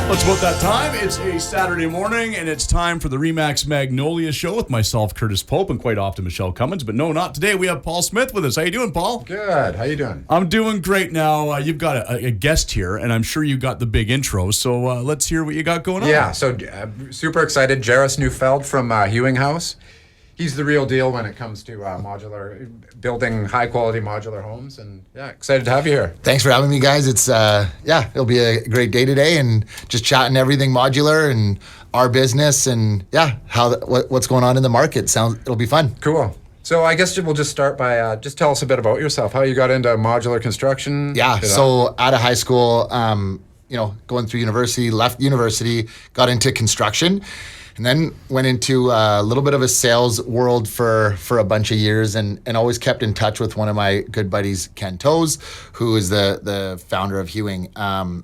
Well, it's about that time. It's a Saturday morning, and it's time for the Remax Magnolia Show with myself, Curtis Pope, and quite often Michelle Cummins. But no, not today. We have Paul Smith with us. How you doing, Paul? Good. How you doing? I'm doing great now. You've got a guest here, and I'm sure you got the big intro. So let's hear what you got going on. Yeah, so super excited. Jarris Neufeld from Hewing Haus. He's the real deal when it comes to modular, building high-quality modular homes. And yeah, excited to have you here. Thanks for having me, guys. It's it'll be a great day today, and just chatting everything modular and our business, and what's going on in the market. It'll be fun. Cool. So I guess we'll just start by just tell us a bit about yourself. How you got into modular construction? Yeah. So out of high school, going through university, left university, got into construction. And then went into a little bit of a sales world for a bunch of years, and always kept in touch with one of my good buddies, Ken Toes, who is the founder of Hewing.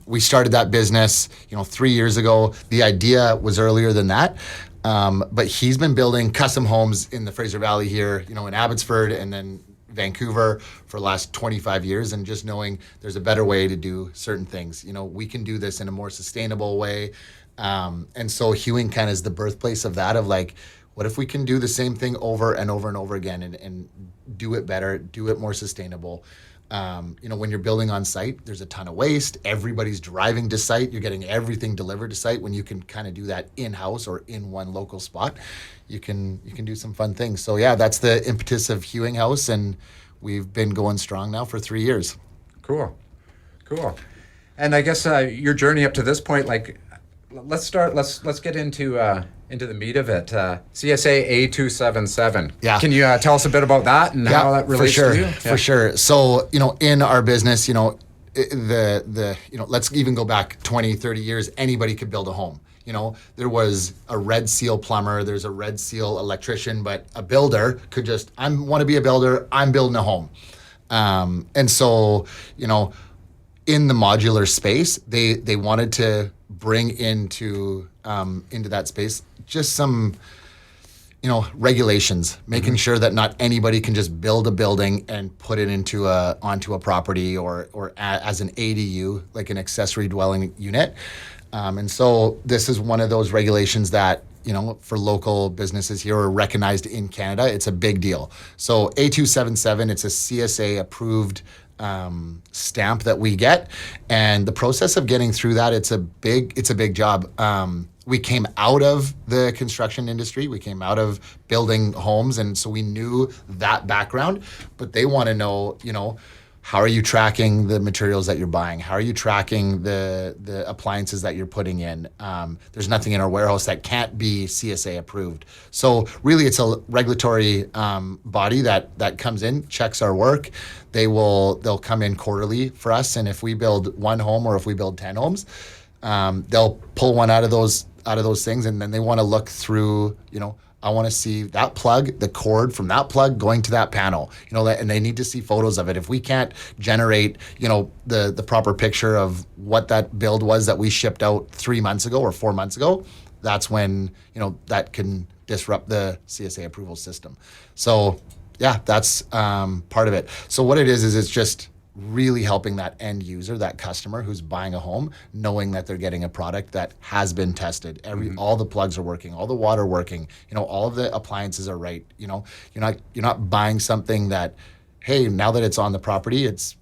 We started that business, 3 years ago. The idea was earlier than that. But he's been building custom homes in the Fraser Valley here, in Abbotsford and then Vancouver for the last 25 years, and just knowing there's a better way to do certain things. We can do this in a more sustainable way. And so Hewing kind of is the birthplace of that, of like, what if we can do the same thing over and over and over again and do it better, do it more sustainable. When you're building on site, there's a ton of waste. Everybody's driving to site. You're getting everything delivered to site. When you can kind of do that in-house or in one local spot, you can do some fun things. So yeah, that's the impetus of Hewing Haus, and we've been going strong now for 3 years. Cool. And I guess your journey up to this point, like, let's get into the meat of it. CSA A277. Yeah. Can you tell us a bit about that and how that relates to you? For sure. So, in our business, let's even go back 20, 30 years, anybody could build a home. There was a red seal plumber, there's a red seal electrician, but a builder could just, I want to be a builder, I'm building a home. And so, in the modular space, they wanted to bring into that space just some regulations, making sure that not anybody can just build a building and put it onto a property or as an ADU, like an accessory dwelling unit. And so this is one of those regulations that for local businesses here are recognized in Canada. It's a big deal. So A277, it's a CSA approved stamp that we get, and the process of getting through that, it's a big job. We came out of the construction industry, we came out of building homes, and so we knew that background, but they want to know, how are you tracking the materials that you're buying? How are you tracking the appliances that you're putting in? There's nothing in our warehouse that can't be CSA approved. So really, it's a regulatory body that comes in, checks our work. They'll come in quarterly for us, and if we build one home or if we build 10 homes, they'll pull one out of those things, and then they want to look through. I want to see that plug, the cord from that plug going to that panel, and they need to see photos of it. If we can't generate, the proper picture of what that build was that we shipped out 3 months ago or 4 months ago, that's when, that can disrupt the CSA approval system. So yeah, that's part of it. So what it is it's just really helping that end user, that customer who's buying a home, knowing that they're getting a product that has been tested. All the plugs are working, all the water working, all of the appliances are right. You're not buying something that, hey, now that it's on the property, it's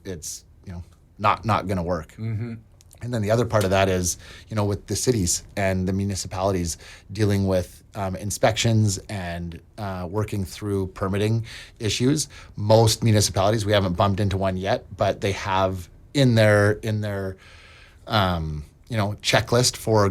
not going to work. Mm-hmm. And then the other part of that is, with the cities and the municipalities dealing with inspections and working through permitting issues. Most municipalities, we haven't bumped into one yet, but they have in their checklist for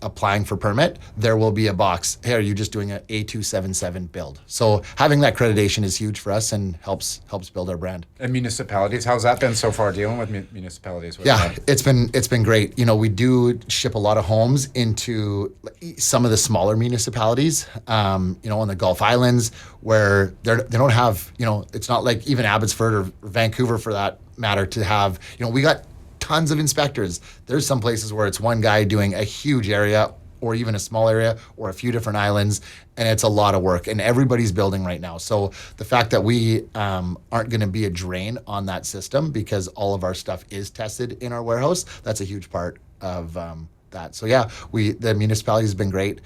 applying for permit, there will be a box. Hey, are you just doing an A277 build? So having that accreditation is huge for us and helps build our brand. And municipalities, how's that been so far, dealing with municipalities? It's been great. We do ship a lot of homes into some of the smaller municipalities, on the Gulf Islands, where they don't have, it's not like even Abbotsford or Vancouver for that matter to have, we got tons of inspectors. There's some places where it's one guy doing a huge area or even a small area or a few different islands, and it's a lot of work, and everybody's building right now. So the fact that we aren't going to be a drain on that system because all of our stuff is tested in our warehouse, that's a huge part of that. So yeah, the municipality has been great.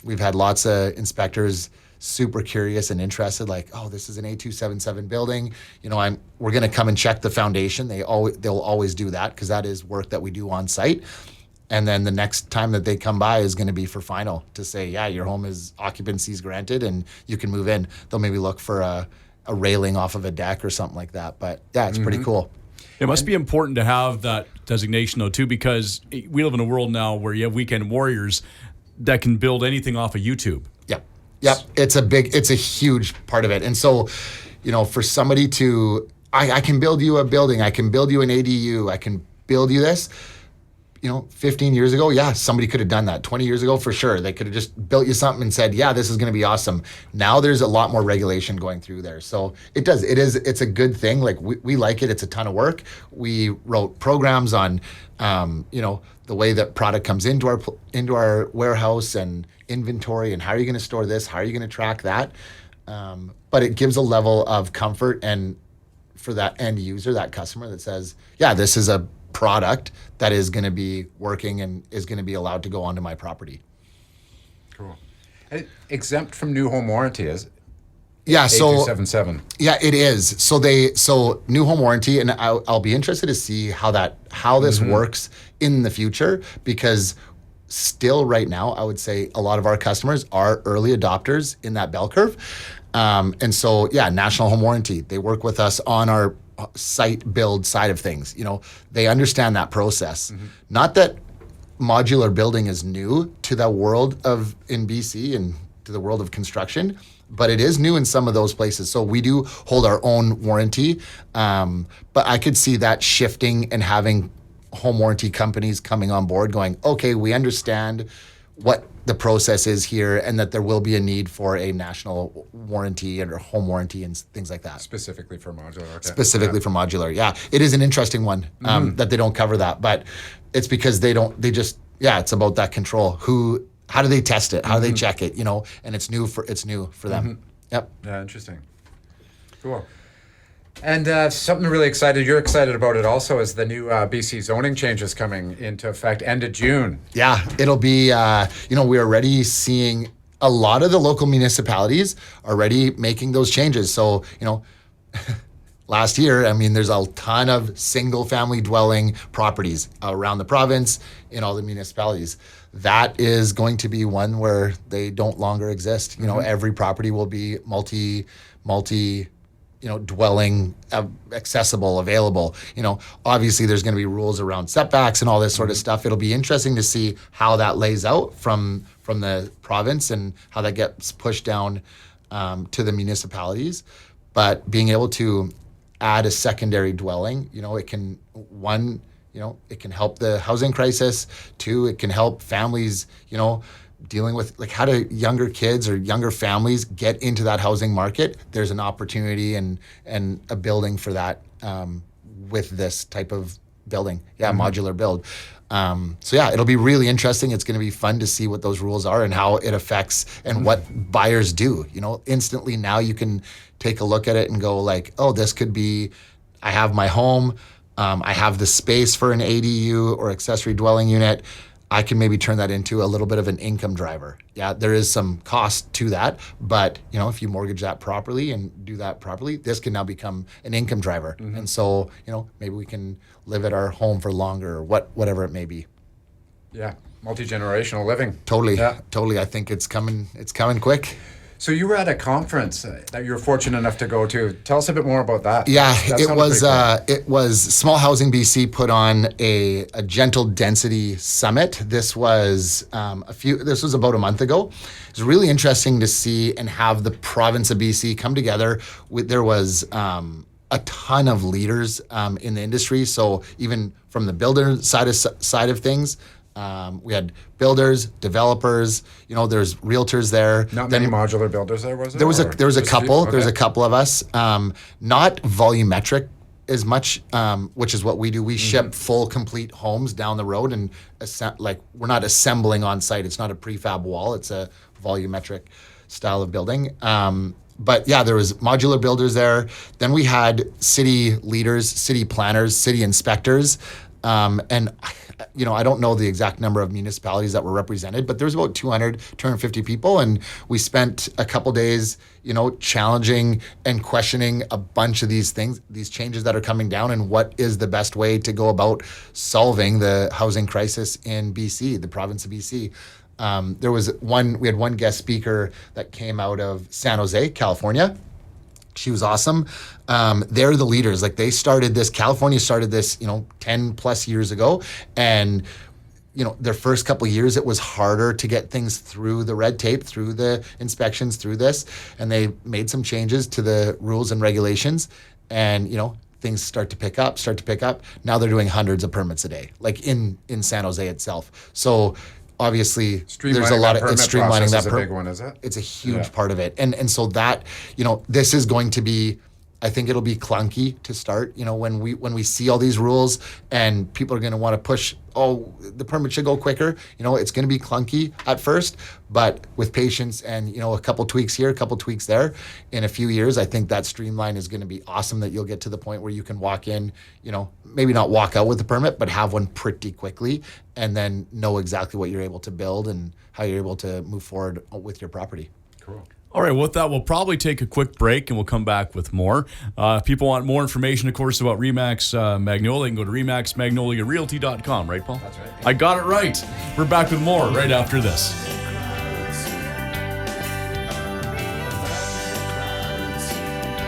We've had lots of inspectors super curious and interested, like, oh, this is an A277 building. We're going to come and check the foundation. They'll always do that because that is work that we do on site. And then the next time that they come by is going to be for final to say, yeah, your home is occupancy is granted and you can move in. They'll maybe look for a railing off of a deck or something like that. But yeah, it's pretty cool. It must be important to have that designation, though, too, because we live in a world now where you have weekend warriors that can build anything off of YouTube. Yep. It's a huge part of it. And so, for somebody to, I can build you a building, I can build you an ADU, I can build you this. 15 years ago, yeah, somebody could have done that. 20 years ago, for sure. They could have just built you something and said, yeah, this is going to be awesome. Now there's a lot more regulation going through there. So it's a good thing. Like we like it. It's a ton of work. We wrote programs on, the way that product comes into our warehouse and inventory and how are you going to store this? How are you going to track that? But it gives a level of comfort and for that end user, that customer that says, yeah, this is a product that is going to be working and is going to be allowed to go onto my property. Cool. Exempt from new home warranty is A277. Yeah, it is. So new home warranty, and I'll be interested to see how this works in the future, because still right now, I would say a lot of our customers are early adopters in that bell curve. And so, yeah, national home warranty, they work with us on our site build side of things. They understand that process. Not that modular building is new to the world in BC and to the world of construction, but it is new in some of those places. So we do hold our own warranty. But I could see that shifting and having home warranty companies coming on board going, okay, we understand what the process is here and that there will be a need for a national warranty or home warranty and things like that. Specifically for modular. Okay. For modular, yeah. It is an interesting one that they don't cover that, but it's because it's about that control. How do they test it? How do they check it? And it's new for them. Yep. Yeah, interesting. Cool. And something really you're excited about it also, is the new BC zoning changes coming into effect end of June. Yeah, it'll be, we're already seeing a lot of the local municipalities already making those changes. So, last year, there's a ton of single family dwelling properties around the province in all the municipalities. That is going to be one where they don't longer exist. Every property will be multi dwelling, accessible, available. Obviously there's going to be rules around setbacks and all this sort of stuff. It'll be interesting to see how that lays out from the province and how that gets pushed down to the municipalities. But being able to add a secondary dwelling, it can, one, it can help the housing crisis. Two, it can help families, dealing with, like, how do younger kids or younger families get into that housing market? There's an opportunity and a building for that with this type of building. Yeah, modular build. So yeah, it'll be really interesting. It's going to be fun to see what those rules are and how it affects and what buyers do. Instantly now you can take a look at it and go like, oh, this could be, I have my home, I have the space for an ADU or accessory dwelling unit. I can maybe turn that into a little bit of an income driver. Yeah, there is some cost to that, but if you mortgage that properly and do that properly, this can now become an income driver. And so, maybe we can live at our home for longer or whatever it may be. Yeah, multi-generational living. Totally. Yeah. Totally. I think it's coming quick. So you were at a conference that you were fortunate enough to go to. Tell us a bit more about that. Yeah, it was Small Housing BC put on a gentle density summit. This was this was about a month ago. It was really interesting to see and have the province of BC come together. There was a ton of leaders in the industry. So even from the builder side of things. We had builders, developers. There's realtors there. Not many modular builders there, was it? There was a couple. Okay. There's a couple of us. Not volumetric as much, which is what we do. We ship full, complete homes down the road, and we're not assembling on site. It's not a prefab wall. It's a volumetric style of building. But yeah, there was modular builders there. Then we had city leaders, city planners, city inspectors. And I don't know the exact number of municipalities that were represented, but there was about 250 people, and we spent a couple days, challenging and questioning a bunch of these things, these changes that are coming down, and what is the best way to go about solving the housing crisis in BC, the province of BC. We had one guest speaker that came out of San Jose, California. She was awesome. They're the leaders. Like, California started this, 10 plus years ago. And, their first couple of years, it was harder to get things through the red tape, through the inspections, through this. And they made some changes to the rules and regulations. And, things start to pick up. Now they're doing hundreds of permits a day, like in San Jose itself. So obviously there's a lot of, it's streamlining that. Is a big one, is it? It's a huge part of it. And so that, this is going to be, I think it'll be clunky to start, when we see all these rules and people are going to want to push, the permit should go quicker. It's going to be clunky at first, but with patience and, a couple tweaks here, a couple tweaks there, in a few years, I think that streamline is going to be awesome, that you'll get to the point where you can walk in, maybe not walk out with the permit, but have one pretty quickly, and then know exactly what you're able to build and how you're able to move forward with your property. Cool. All right, with that, we'll probably take a quick break and we'll come back with more. If people want more information, of course, about Remax Magnolia, you can go to RemaxMagnoliaRealty.com, right, Paul? That's right. I got it right. We're back with more right after this.